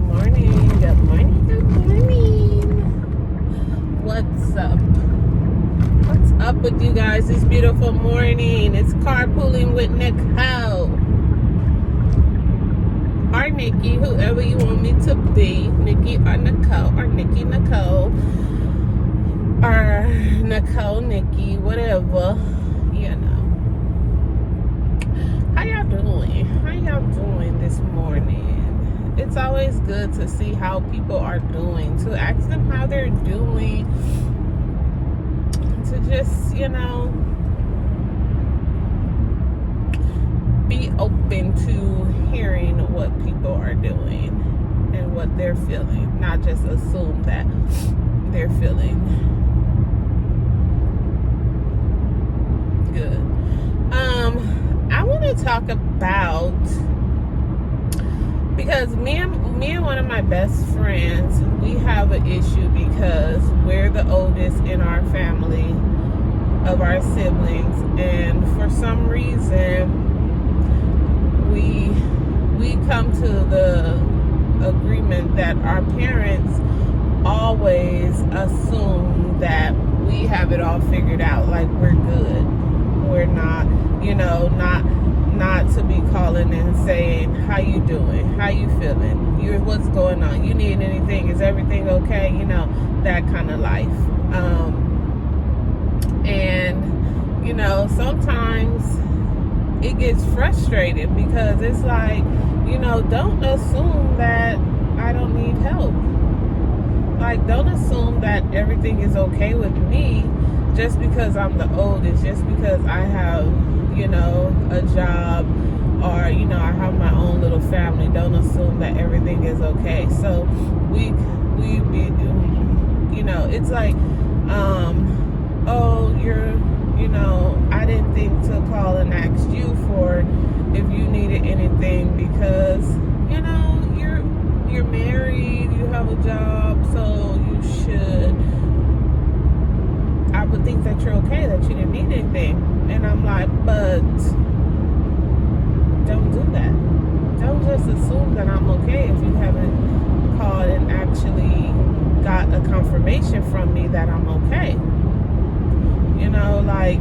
morning. Good morning. Good morning. What's up? What's up with you guys this beautiful morning? It's carpooling with Nicole. Or Nikki, whoever you want me to be. Nikki or Nicole, or Nikki Nicole, or Nicole Nikki, whatever, you know. How y'all doing? How y'all doing this morning? It's always good to see how people are doing, to ask them how they're doing, to just, you know, be open to hearing what people are doing and what they're feeling, not just assume that they're feeling good. I want to talk about, because me and one of my best friends, we have an issue because we're the oldest in our family of our siblings, and for some reason we come to the agreement that our parents always assume that we have it all figured out, like we're good. We're not, you know, not to be calling and saying, how you doing? How you feeling? What's going on? You need anything? Is everything okay? You know, that kind of life. And, you know, sometimes it gets frustrating because it's like, you know, don't assume that I don't need help. Like, don't assume that everything is okay with me just because I'm the oldest, just because I have, you know, a job, or, you know, I have my own little family. Don't assume that everything is okay. So we be, you know, it's like, oh, you know, I didn't think to call and ask you for if you needed anything because, you know, you're married, you have a job, so you should, I would think that you're okay, that you didn't need anything. And I'm like, but don't do that. Don't just assume that I'm okay if you haven't called and actually got a confirmation from me that I'm okay. You know, like,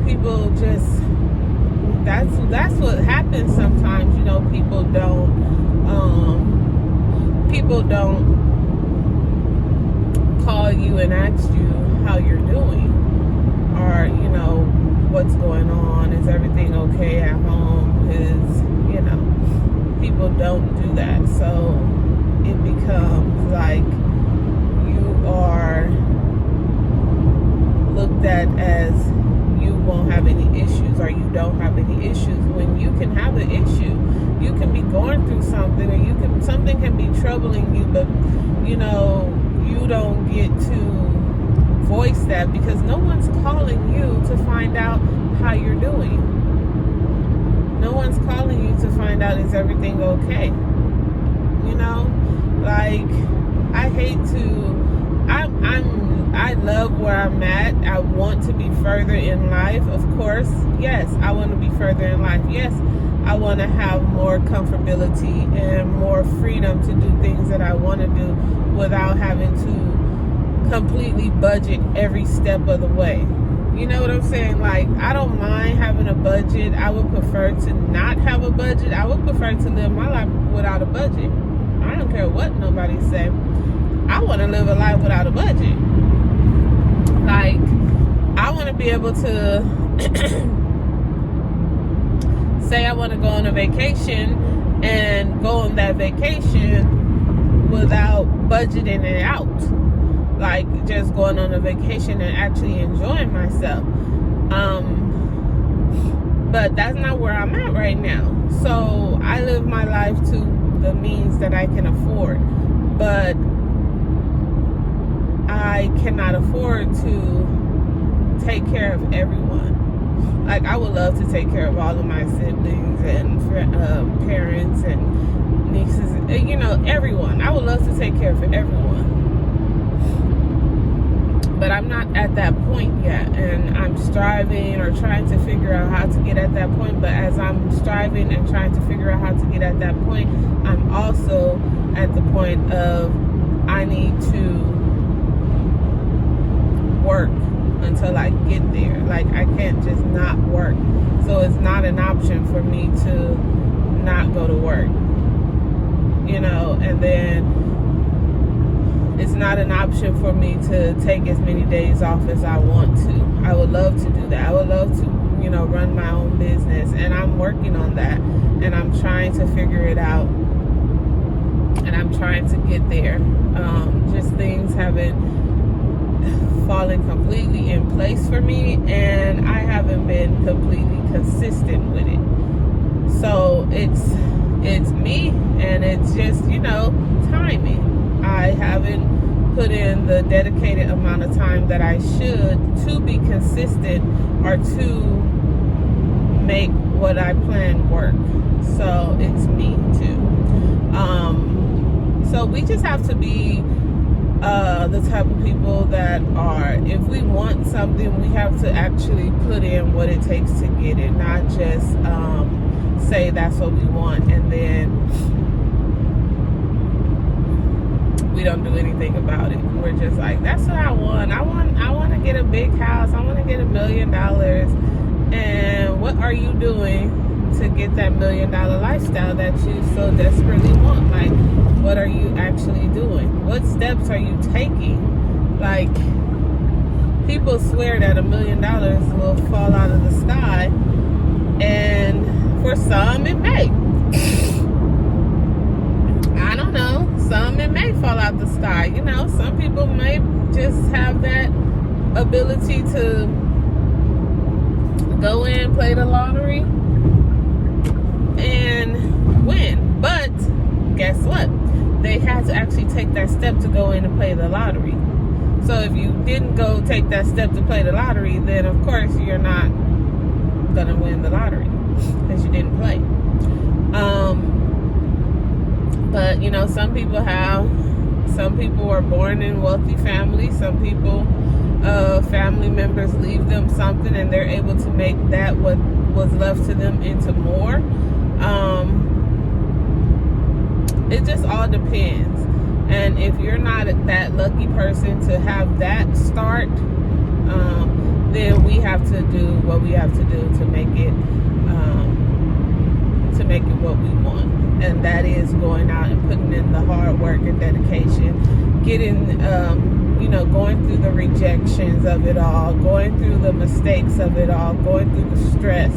people just, that's what happens sometimes. You know, people don't call you and ask you how you're doing, or, you know, what's going on, is everything okay at home, is, you know, people don't do that. So it becomes like you are looked at as you won't have any issues, or you don't have any issues, when you can have an issue. You can be going through something, and something can be troubling you, but, you know, you don't get to voice that because no one's calling you to find out how you're doing. No one's calling you to find out, is everything okay? You know, like, I hate to, I love where I'm at. I want to be further in life, of course. Yes, I want to be further in life. Yes, I want to have more comfortability and more freedom to do things that I want to do without having to completely budget every step of the way. You know what I'm saying? Like, I don't mind having a budget. I would prefer to not have a budget. I would prefer to live my life without a budget. I don't care what nobody say. I want to live a life without a budget. Like, I want to be able to say I want to go on a vacation and go on that vacation without budgeting it out. Like, just going on a vacation and actually enjoying myself. But that's not where I'm at right now. So I live my life to the means that I can afford. But I cannot afford to take care of everyone. Like, I would love to take care of all of my siblings and parents and nieces, you know, everyone. I would love to take care of everyone. But I'm not at that point yet, and I'm striving or trying to figure out how to get at that point. But as I'm striving and trying to figure out how to get at that point, I'm also at the point of I need to work until I get there. Like, I can't just not work. So it's not an option for me to not go to work, you know, and then it's not an option for me to take as many days off as I want to. I would love to do that. I would love to, you know, run my own business, and I'm working on that, and I'm trying to figure it out, and I'm trying to get there. Just things haven't fallen completely in place for me, and I haven't been completely consistent with it. So it's me, and it's just, you know, timing. I haven't put in the dedicated amount of time that I should to be consistent or to make what I plan work. So it's me too. So we just have to be the type of people that are, if we want something, we have to actually put in what it takes to get it, not just say that's what we want and then we don't do anything about it. We're just like, that's what I want. I want to get a big house. I want to get $1 million. And what are you doing to get that $1 million lifestyle that you so desperately want? Like, what are you actually doing? What steps are you taking? Like, people swear that $1 million will fall out of the sky, and for some it may. I don't know. Some it may fall out the sky. You know, some people may just have that ability to go in, play the lottery, and win. But guess what? They had to actually take that step to go in and play the lottery. So if you didn't go take that step to play the lottery, then of course you're not gonna win the lottery because you didn't play. But you know, some people are born in wealthy families. Some people, family members leave them something and they're able to make that what was left to them into more. It just all depends. And if you're not that lucky person to have that start, then we have to do what we have to do to make it what we want. And that is going out and putting in the hard work and dedication, getting, you know, going through the rejections of it all, going through the mistakes of it all, going through the stress,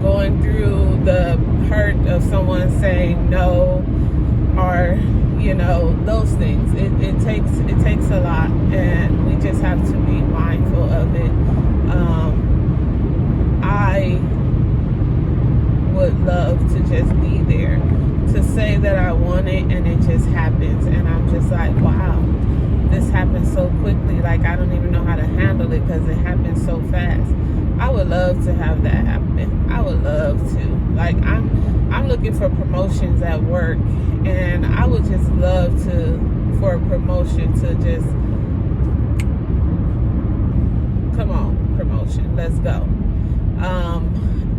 going through the hurt of someone saying no, or, you know, those things. It takes a lot, and we just have to be mindful of it. I would love to just be there, to say that I want it and it just happens, and I'm just like, wow, this happened so quickly. Like, I don't even know how to handle it because it happened so fast. I would love to have that happen. I would love to. Like, I'm looking for promotions at work, and I would just love for a promotion to just come on, promotion, let's go.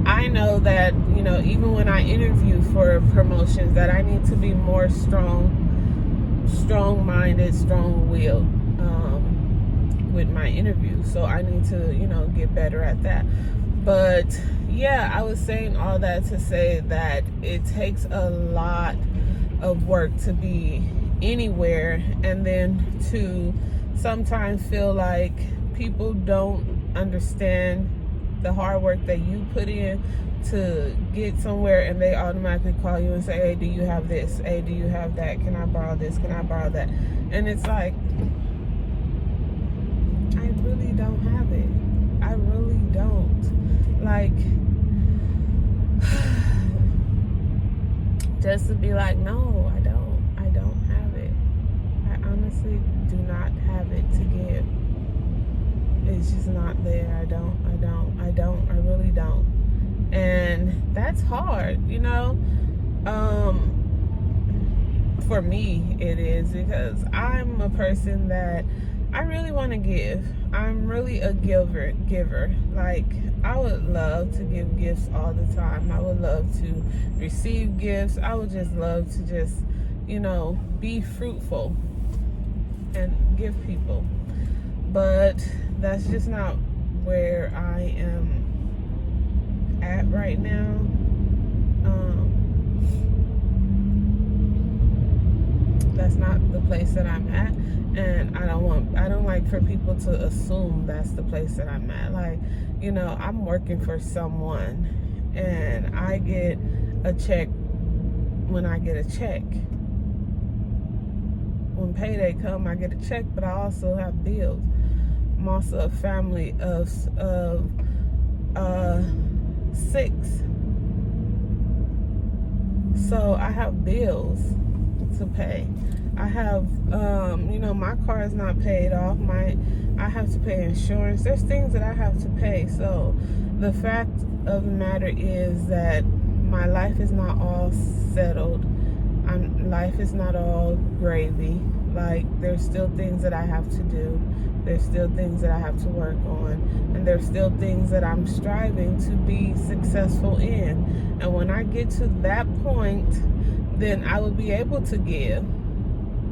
I know that, you know, even when I interview for promotions, that I need to be more strong-minded, strong-willed with my interview. So I need to, you know, get better at that. But yeah, I was saying all that to say that it takes a lot of work to be anywhere, and then to sometimes feel like people don't understand the hard work that you put in to get somewhere, and they automatically call you and say, hey, do you have this? Hey, do you have that? Can I borrow this? Can I borrow that? And it's like, I really don't have it. I really don't. Like, just to be like, no, I don't have it. I honestly do not have it to give. It's just not there. I really don't. And that's hard, you know. For me, it is, because I'm a person that I really want to give. I'm really a giver. Like, I would love to give gifts all the time. I would love to receive gifts. I would just love to just, be fruitful and give people. But that's just not where I am at right now. That's not the place that I'm at, and I don't like for people to assume that's the place that I'm at. Like, I'm working for someone, and I get a check when I get a check. When payday come, I get a check, but I also have bills. I'm also a family of 6, so I have bills to pay. I have, my car is not paid off. I have to pay insurance. There's things that I have to pay. So the fact of the matter is that my life is not all settled. Life is not all gravy. Like, there's still things that I have to do. There's still things that I have to work on. And there's still things that I'm striving to be successful in. And when I get to that point, then I will be able to give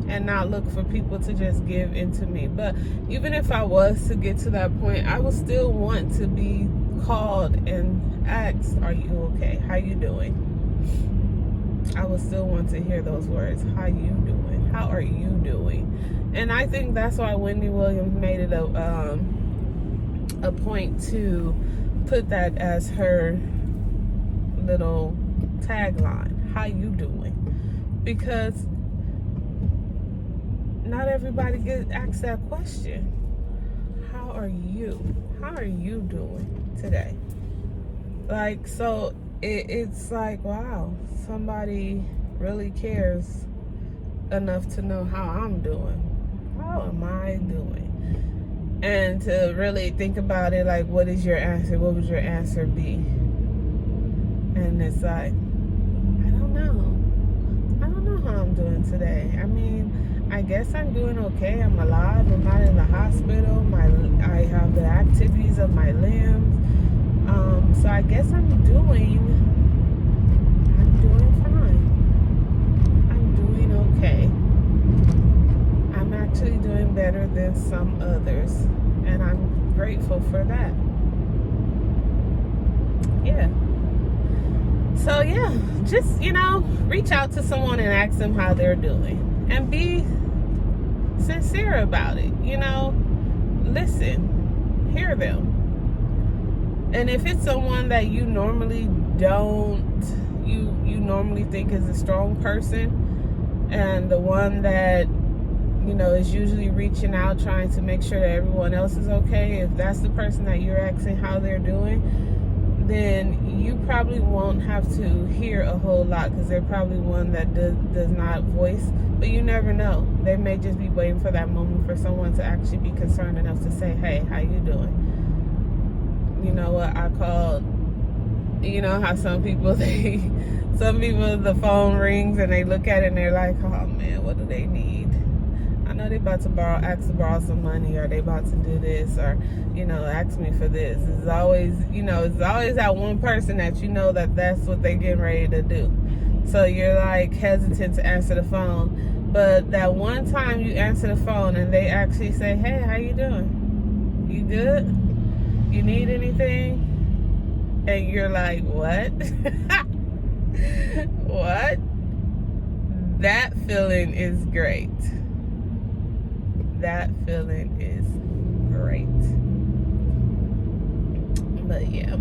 and not look for people to just give into me. But even if I was to get to that point, I would still want to be called and asked, are you okay? How you doing? I would still want to hear those words. How you doing? How are you doing? And I think that's why Wendy Williams made it a point to put that as her little tagline. How you doing? Because not everybody gets asked that question. How are you? How are you doing today? Like, so it's like, wow, somebody really cares enough to know how I'm doing. How am I doing? And to really think about it, like, what is your answer? What would your answer be? And it's like, I don't know how I'm doing today. I mean, I guess I'm doing okay. I'm alive. I'm not in the hospital. I have the activities of my limbs. So I guess I'm doing fine. I'm doing okay. I'm actually doing better than some others, and I'm grateful for that. Yeah. So yeah, just, reach out to someone and ask them how they're doing, and be sincere about it. Listen, hear them. And if it's someone that you normally you normally think is a strong person, and the one that is usually reaching out trying to make sure that everyone else is okay, if that's the person that you're asking how they're doing, then you probably won't have to hear a whole lot, because they're probably one that does not voice. But you never know. They may just be waiting for that moment for someone to actually be concerned enough to say, hey, how you doing? You know what I called, how some people, the phone rings and they look at it and they're like, oh man, what do they need? I know they about to ask to borrow some money, or they about to do this, or, ask me for this. It's always, it's always that one person that that's what they getting ready to do. So you're like hesitant to answer the phone. But that one time you answer the phone and they actually say, hey, how you doing? You good? You need anything? And you're like, what? What? That feeling is great. That feeling is great. But yeah.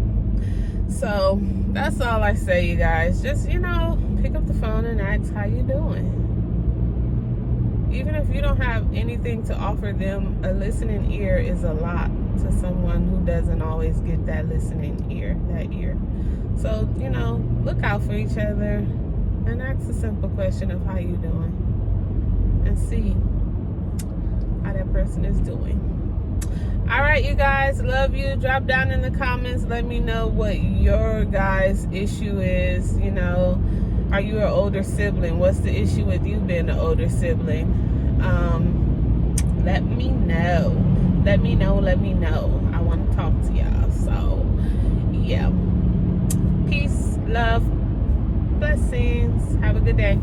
So that's all I say, you guys. Just, pick up the phone and ask how you doing. Even if you don't have anything to offer them, a listening ear is a lot to someone who doesn't always get that listening ear, that ear. So, look out for each other and ask a simple question of how you doing, and see how that person is doing. All right, you guys, love you. Drop down in the comments. Let me know what your guys' issue is. Are you an older sibling? What's the issue with you being an older sibling? let me know. Let me know. I want to talk to y'all. So, yeah. Peace, love, blessings. Have a good day.